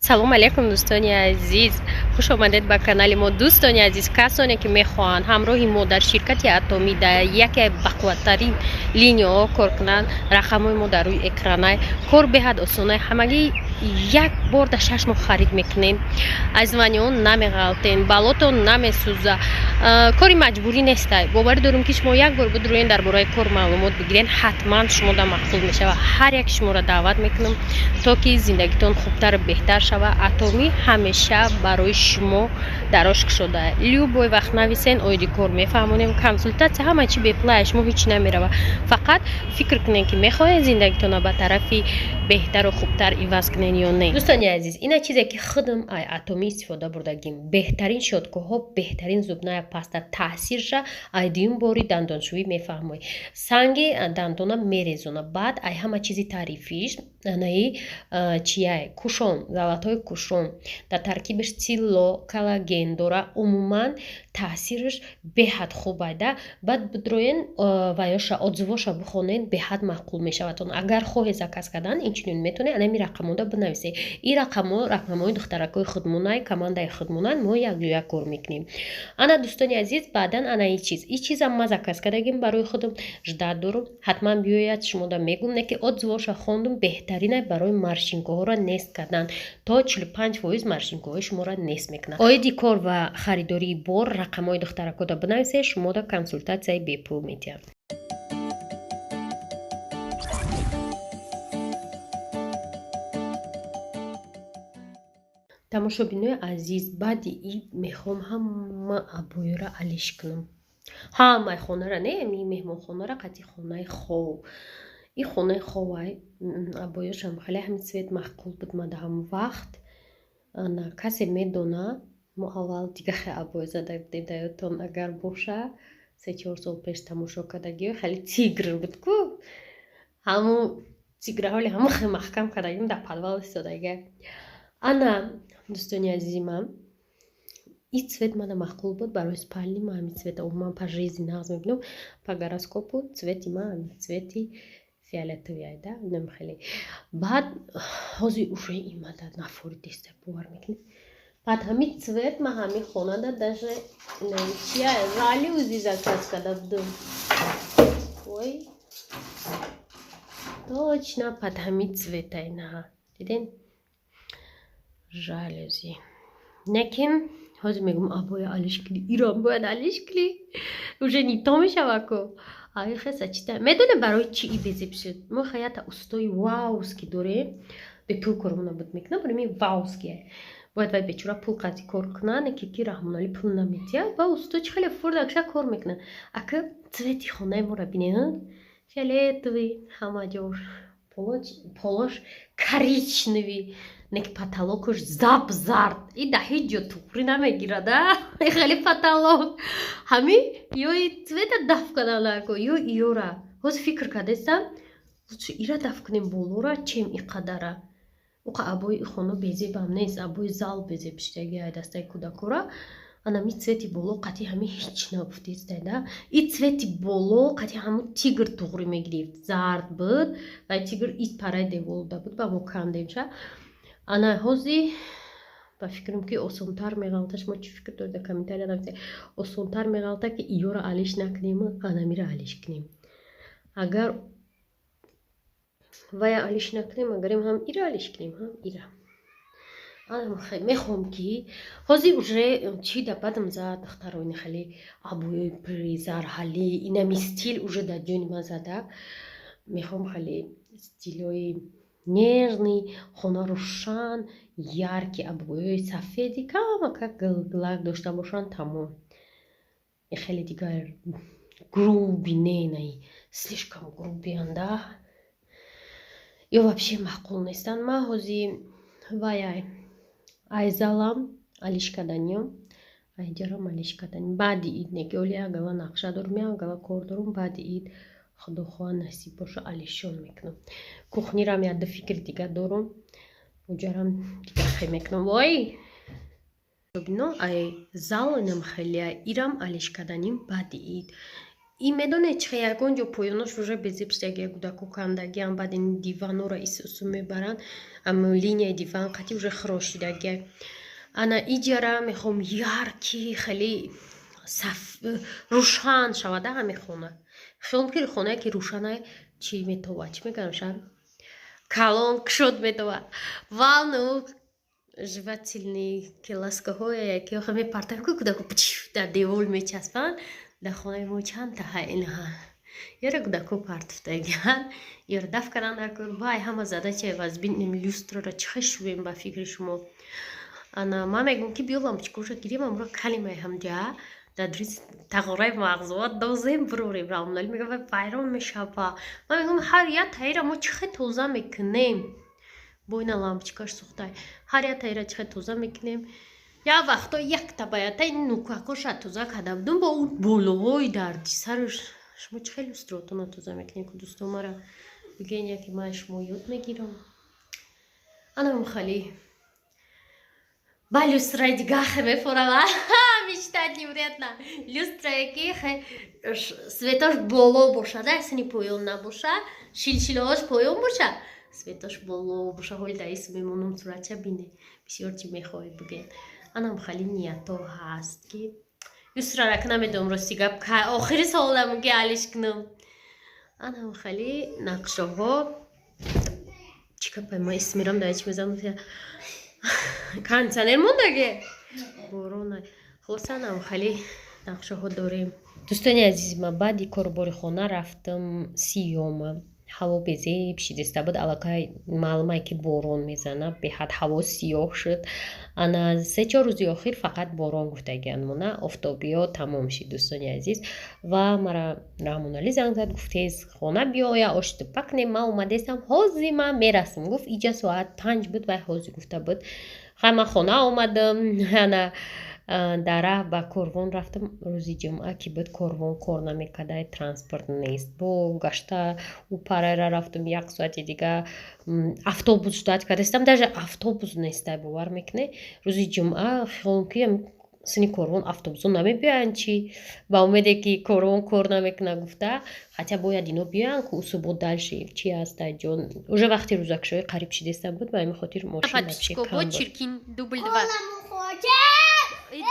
салом алейкум дӯстони азиз, хуш омадед ба канали мо. дӯстони азиз, касоне ки мехоҳанд ҳамроҳи мо дар ширкати атомӣ дар яке бақувваттарин линияҳо кор кунанд, рақамҳои мо дар рӯи экранай, кор беҳад осона, ҳамагӣ як бор дар 6 моҳ харид мекунем, айзваниҳон намеғалтен, балотон намесӯза, кори маҷбурӣ нестай. боварӣ дорем ки шумо як бор бидурен дар бораи кор маълумот бигирен, ҳатман шумода мақбул мешава. ҳар як шуморо даъват мекунам то ки зиндагитон хубтару беҳтар шава. атомӣ ҳамеша барои шумо дарош кушода. любой вақт нависен, оиди кор мефаҳмонем, консултатсия ҳама чи беплай, шумо ҳеч намерава. фақат фикр кунен ки мехоҳед зиндагитонро ба тарафи беҳтару хубтар иваз кунен ё не. дӯстони азиз, ина чизе ки худам ай атомӣ истифода бурдагим. беҳтарин шодкоҳҳо, беҳтарин зубная паста, таъсирша ай дуюм бори дандоншӯӣ мефаҳмоӣ. санги дандона мерезона. баъд ай ҳама чизи таърифиш анаи чияй кушон, залатҳои кушон дар таркибаш силло, коллаген дора. умуман таъсираш беҳад хуб айда. баъд бидроен ва ёша отзывоша бихонен, беҳад маъқул мешаватон. агар хоҳед заказ кардан, инчунин метавонед анами рақамода бинависед. ин рақамҳои духтаракҳои худмонай, командаи худмонай, мо якҷоя кор мекунем. ана дӯстони азиз, баъдан ана ин чизам ма заказ кардагим барои худам, ждат дорум, ҳатман биёяд. шумода мегум не ки отзывоша хондум, беҳтаринай барои маршинкоҳоро нест кардан. то 45% маршинкоҳои шуморо нест мекунад. оиди кор ва харидории бор рақамҳои духтаракода бинависед, шумода консултатсияи бепул медиҳам. тамошобинои азиз, баъди ин мехоҳам ҳама абояро алиш кунам. ҳамаи хонара не, ин меҳмонхонара қатъи хонаи хов. ин хонаи ховай абояшам хеле ҳамин цвет маъқул буд. ма дар ҳамон вақт касе медона, мо аввал дигаха абоя зада будем, дар ёдтон агар боша, 3-4 сол пеш тамошо кардагӣ хеле тигр буд ку. ҳамун тиграҳоли ҳамун хеле маҳкам кардагим дар подвал истодага. ана дӯстони азизи ман, ин цвет мана маъқул буд. барои спальни ман ҳамин цвета умуман по жизни нағз мебинам. по гороскопу цвети ман ҳамин цвети фиолетовый айда. инам хеле баъд ҳозир уже ин мадад нафори деста бовар мекунед. баъд ҳамин цвет ман ҳамин хонада даже чия рали узи заказ карда будам. ой точно под ҳамин цвета ина диден жалюзи. лекин ҳозир мегум абоя алиш кунӣ, ирам бояд алиш кунӣ, уже не то мешава ку. ай хеса чита медоне барои чи и безеб шуд. мо хаята устои вауски дорем, бепул кормона буд мекунам. барои ми вауски бояд вай бечора пул қатъи кор куна, не ки раҳмонали пул наметиҳад. ва усто чи хеле фурдакша кор мекуна. ака цвети хонаи моро бинед, фиолетовый ҳамаҷор, полош коричневый, не ки потолокаш забзард. ин дар ҳеҷ ҷо туғри намегирад. хеле потолок ҳамин ё ин цвета дафт карданако ё иёра. ҳозир фикр кардестам, ира дафт кунем болора, чем иқадара. уқа абои ин хона безебам нест, абои зал безеб шудаги ай дастаи кӯдакора. ана ми цвети боло қатъи ҳамин ҳеҷ нафтистада. ин цвети боло қатъи ҳамун тигр туғри мегирифт. зард буд ва тигр ин параи деволда буд, ба мо кандемша. ана ҳозир ба фикрам ки осонтар меғалта. шумо чӣ фикр доред дар комментария нависед. осонтар меғалта ки иёро алиш накунем, анамиро алиш кунем. агар вая алиш накунем, агарем ҳам иро алиш кунем, ҳам ира. мехоҳам ки ҳозир уже чӣ да бадам зад духтарони хеле абоёи призарҳалӣ инами стил уже дар ҷони ман зада. мехоҳам хеле стилҳои нежный, хона рӯшан, ярки абоёи сафеди камака гилак дошта бошанд тамом. ин хеле дигар груби ненаи слишком грубианда ё вообще маъқул нестанд. ман ҳозир ваяй айзалам алиш карданиём, айҷарам алиш карданӣ. баъди ид неки агала нақша дорум, агала кор дорум, баъди ид худохоҳ насиб боша алишон мекунам. кухнирам як ду фикри дига дорум, уҷарам дигаха мекунам. вой бино ай зал инам хеле ирам алиш карданим. баъди ид И медонед чихе ягон ҷо поёнош уже безипстаги гудаку кандагиам баъд ин диванора исусу мебаранд амо линияи диван қати уже хирошидагия ана иҷара мехом ярки хеле рӯшан шавада ҳами хона хиёл ки хонае ки рӯшане чӣ метова чӣ мегӯям шар калон кушод метова валну жевательные класкаҳое яке оха мепартам ку кудаку дар девор мечаспанд дар хонаи мо чандта ҳаинҳа яра кудаку партфтагиан яра даф кардан акун вай ҳама зада че ваз бинем люстрара чихе шувем ба фикри шумо ана ман мегӯям ки биё лампочкаша гирем амро калимаи ҳамҷа дар дури тағораи мағзувот дозем бурорем рамнали мегӯям вай вайрон мешава ман мегӯям ҳар як таира мо чихе тоза мекунем бо ина лампочкаш сухтай ҳар як таира чихе тоза мекунем як вақто якта баятай нукакоша тоза карда будум бо он боловои дарди сараш шумо чихе люстратона тоза мекунем ку дӯстон мара бигӯен яке ман шумо ёд мегирам анам хали ба люстраи дигаҳе мефорава мечтади вредна люстрае ки светош боло бошада сини поён набоша шилшилаош поён боша светош боло боша ҳоли даис мемонам суратча бине бисёр чӣ мехоҳӣ бигӯед анам хали ниято ҳаст ки люстрарак намедонам рости гап охири солам ки ҳалиш кунам анам хали нақшаҳо чикапай ма истмирам дар чӣ мезанам кондитсионер мондаге борона хулоса анам хали нақшаҳо дорем дӯстони азизи ман баъди корубори хона рафтам сиёма ҳаво безеб шидиста буд аллакай маълумае ки борон мезанад беҳад ҳаво сиёҳ шуд ана 3-4 рӯзи охир фақат борон гуфтагианд мона офтобиё тамом шид дӯстони азиз ва мара рамонали занг зад гуфт тез хона биёя ошти пакнем ман омадестам ҳозир ман мерасм гуфт иҷа соат 5 буд вай ҳозир гуфта буд ҳама хона омадам ана дара ба корвон рафтам рӯзи ҷумъа ки буд корвон кор намекардай транспорт нест бо гашта упарера рафтам як соати дига автобус ждат кардастам даже автобус нестай бовар мекунӣ рӯзи ҷумъа хиёлам ки сини корвон автобусо намебиёянд чи ба умеде ки корвон кор намекуна гуфта ҳатя бояд ино биёянд ку усубот дал ши чи аста ҷон уже вақти рӯзакшои қариб шидестам буд ба ҳамин хотир мошин чиркин дубл 2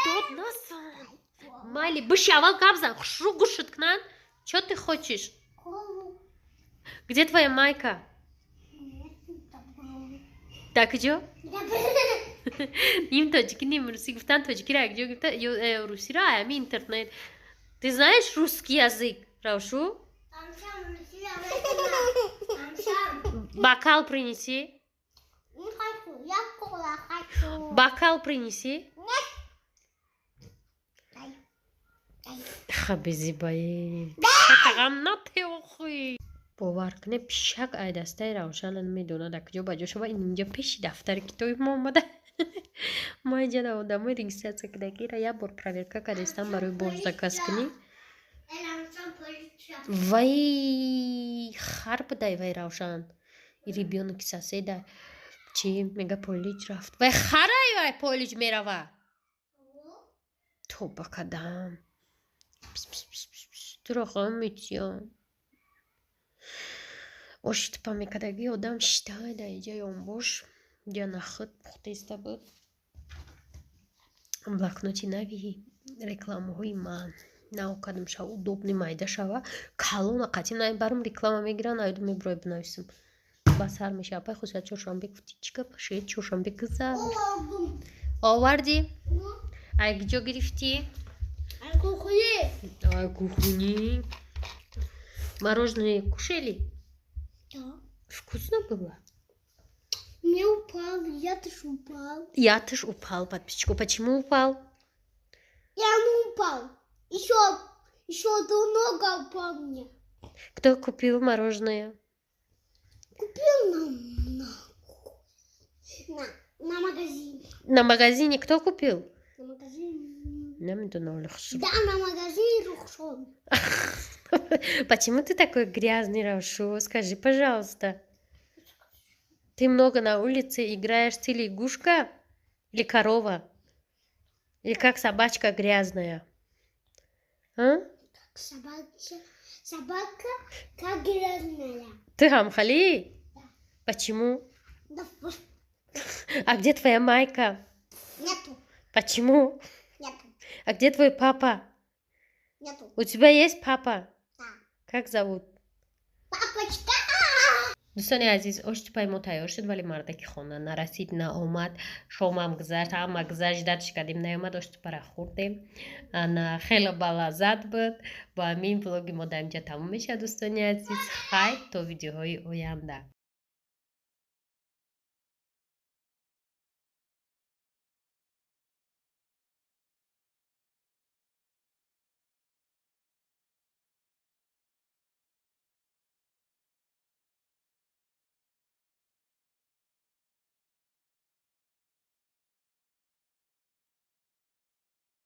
дод насон майли быши аввал гап зан хушрӯ гӯшт кунанд чё ты хочешь где твоя майка так ҷо ним тоҷикӣ ним русӣ гуфтан тоҷикиро якҷо гуфта русиро ами интернет ты знаешь русский язык равшу бокал принеси бокал принеси хабизибаи пишакам натеохи бовар куне пишак айдастаи равшана намедонад акҷо ба ҷо шава инҷа пеши дафтари китоби мо омада мо инҷа да одамои регистратсия кардагиро як бор проверка кардастам барои бош заказ кунӣ вай хар будай вай равшан и ребёнок соседа чи мега полиҷ рафт вай харай вай полиҷ мерава тоба кадам турохам мечиям оши тупа мекадаги одам шитае дар иҷаи он бош ҷа нахид пухтеста буд блокноти нави рекламаҳои ман наокадам шава удобни майда шава калона қатъи на барам реклама мегиранд айду мебурой бинависам ба сар мешава пай хусят чоршанбе гуфти чикап шед чоршанбе гузашт оварди ай куҷо гирифтӣ ай кухни мороженое кушали Да. Вкусно было? Не упал, Ятыш упал. Ятыш упал, подписчику. Почему упал? Я не упал. Еще до нога упал мне. Кто купил мороженое? Купил на магазине. На магазине кто купил? На магазине. Да, на магазине Рухшон. Почему ты такой грязный, Равшу? Скажи, пожалуйста. Ты много на улице играешь, ты лягушка или корова? Или как собачка грязная? А? Собака как грязная. Ты хамхали? Почему? Да, А где твоя майка? нету, Почему? нету, А где твой папа? нету. У тебя есть папа? Да. Как зовут? Папочка! دوستان عزیز اشت پای متعارشد ولی مرده که خونه نرسید نه اومد شما هم گذشت هم گذشت درش کردیم نیومد اشت برا خوردیم انا خیلی بلازت بود با همین ولوگ ما در اینجا تموم میشه دوستان عزیز خیر تا ویدیوهای آینده